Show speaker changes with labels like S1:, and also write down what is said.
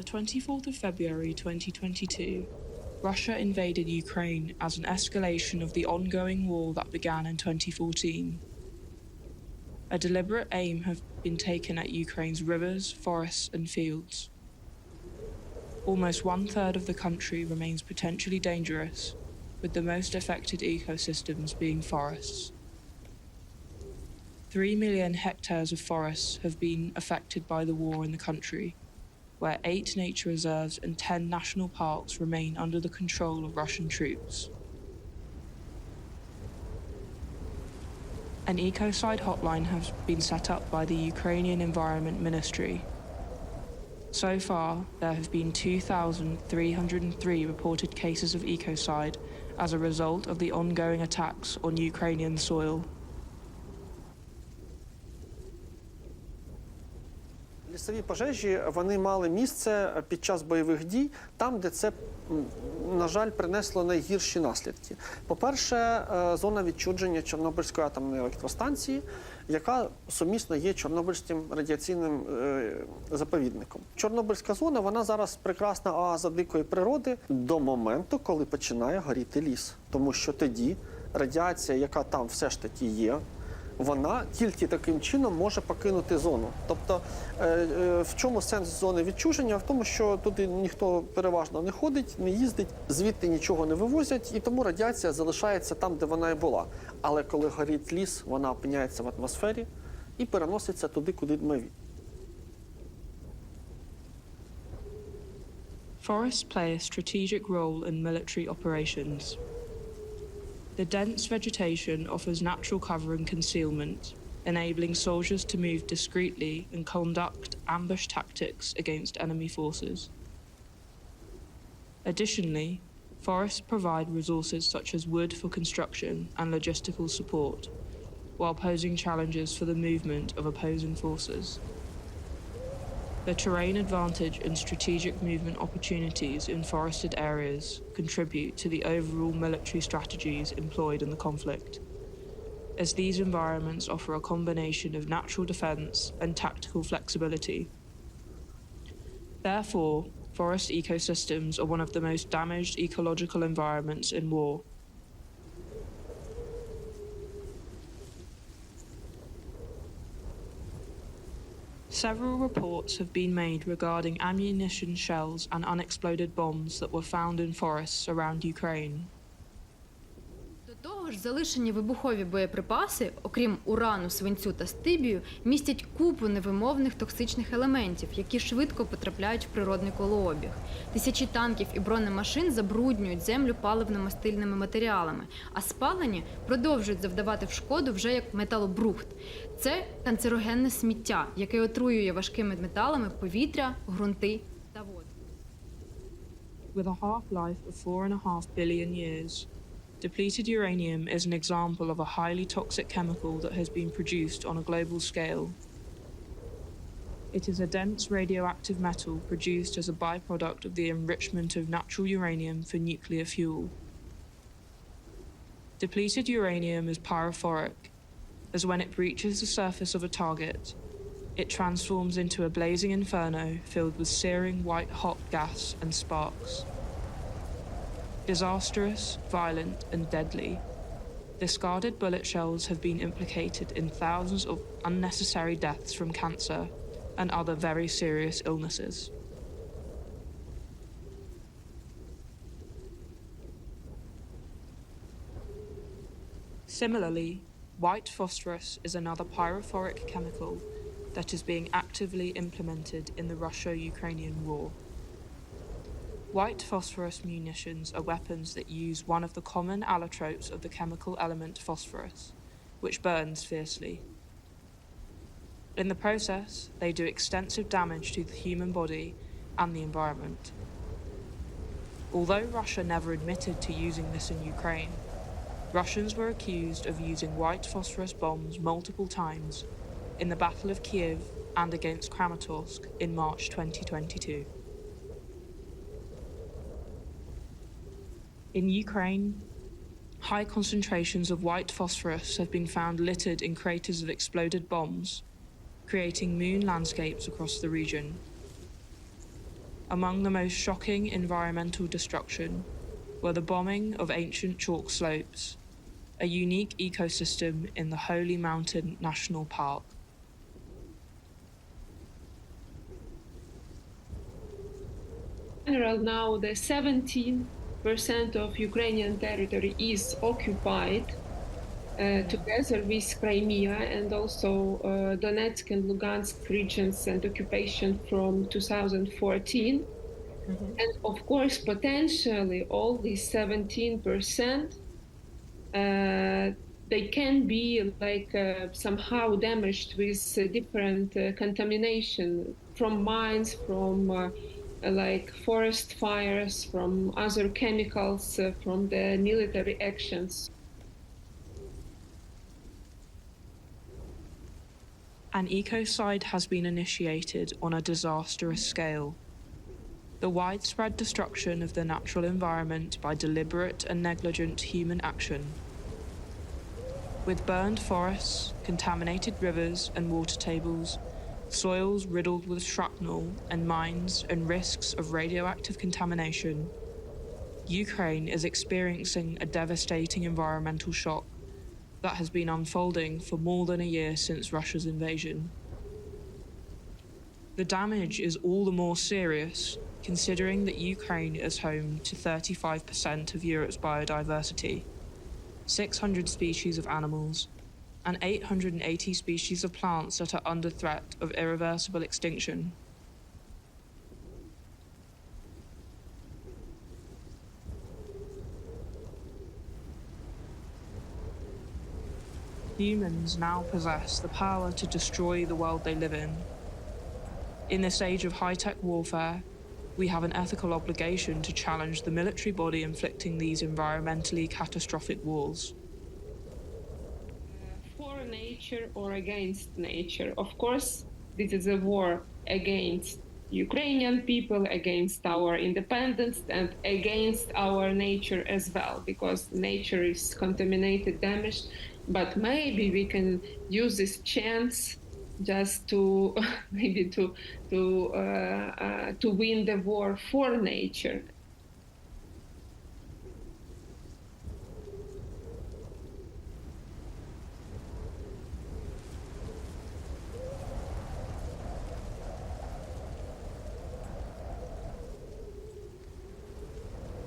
S1: 24th of February 2022, Russia invaded Ukraine as an escalation of the ongoing war that began in 2014. A deliberate aim has been taken at Ukraine's rivers, forests, and fields. Almost 1/3 of the country remains potentially dangerous, with the most affected ecosystems being forests. 3 million hectares of forests have been affected by the war in the country, where 8 nature reserves and 10 national parks remain under the control of Russian troops. An Ecocide hotline has been set up by the Ukrainian Environment Ministry. So far, there have been 2,303 reported cases of ecocide as a result of the ongoing attacks on Ukrainian soil.
S2: Лісові пожежі, вони мали місце під час бойових дій, там, де це, на жаль, принесло найгірші наслідки. По-перше, зона відчуження Чорнобильської атомної електростанції, яка сумісно є Чорнобильським радіаційним заповідником. Чорнобильська зона, вона зараз прекрасна оаза дикої природи до моменту, коли починає горіти ліс. Тому що тоді радіація, яка там все ж таки є, вона тільки таким чином може покинути зону. Тобто, в чому сенс зони відчуження? В тому, що туди ніхто переважно не ходить, не їздить, звідти нічого не вивозять, і тому радіація залишається там, де вона і була. Але коли горить ліс, вона опиняється в атмосфері і переноситься туди, куди ми.
S1: Forests play a strategic role in military operations. The dense vegetation offers natural cover and concealment, enabling soldiers to move discreetly and conduct ambush tactics against enemy forces. Additionally, forests provide resources such as wood for construction and logistical support, while posing challenges for the movement of opposing forces. The terrain advantage and strategic movement opportunities in forested areas contribute to the overall military strategies employed in the conflict, as these environments offer a combination of natural defense and tactical flexibility. Therefore, forest ecosystems are one of the most damaged ecological environments in war. Several reports have been made regarding ammunition shells and unexploded bombs that were found in forests around Ukraine.
S3: До того ж, залишені вибухові боєприпаси, окрім урану, свинцю та стибію, містять купу невимовних токсичних елементів, які швидко потрапляють в природний колообіг. Тисячі танків і бронемашин забруднюють землю паливно-мастильними матеріалами, а спалені продовжують завдавати в шкоду вже як металобрухт. Це канцерогенне сміття, яке отруює важкими металами повітря, ґрунти та воду.
S1: With a half-life of 4.5 billion years, depleted uranium is an example of a highly toxic chemical that has been produced on a global scale. It is a dense radioactive metal produced as a byproduct of the enrichment of natural uranium for nuclear fuel. Depleted uranium is pyrophoric, as when it breaches the surface of a target, it transforms into a blazing inferno filled with searing white-hot gas and sparks. Disastrous, violent, and deadly, discarded bullet shells have been implicated in thousands of unnecessary deaths from cancer and other very serious illnesses. Similarly, white phosphorus is another pyrophoric chemical that is being actively implemented in the Russo-Ukrainian War. White phosphorus munitions are weapons that use one of the common allotropes of the chemical element phosphorus, which burns fiercely. In the process, they do extensive damage to the human body and the environment. Although Russia never admitted to using this in Ukraine, Russians were accused of using white phosphorus bombs multiple times in the Battle of Kiev and against Kramatorsk in March 2022. In Ukraine, high concentrations of white phosphorus have been found littered in craters of exploded bombs, creating moon landscapes across the region. Among the most shocking environmental destruction were the bombing of ancient chalk slopes, a unique ecosystem in the Holy Mountain National Park.
S4: In general, now the 17% of Ukrainian territory is occupied together with Crimea and also Donetsk and Lugansk regions and occupation from 2014. And of course, potentially all these 17%, they can be like somehow damaged with different contamination from mines, from like forest fires, from other chemicals, from the military actions.
S1: An ecocide has been initiated on a disastrous scale. The widespread destruction of the natural environment by deliberate and negligent human action. With burned forests, contaminated rivers and water tables, soils riddled with shrapnel and mines and risks of radioactive contamination, Ukraine is experiencing a devastating environmental shock that has been unfolding for more than a year since Russia's invasion. The damage is all the more serious considering that Ukraine is home to 35% of Europe's biodiversity, 600 species of animals, and 880 species of plants that are under threat of irreversible extinction. Humans now possess the power to destroy the world they live in. In this age of high-tech warfare, we have an ethical obligation to challenge the military body inflicting these environmentally catastrophic wars.
S4: For nature or against nature. Of course, this is a war against Ukrainian people, against our independence, and against our nature as well, because nature is contaminated, damaged. But maybe we can use this chance just to maybe to win the war for nature.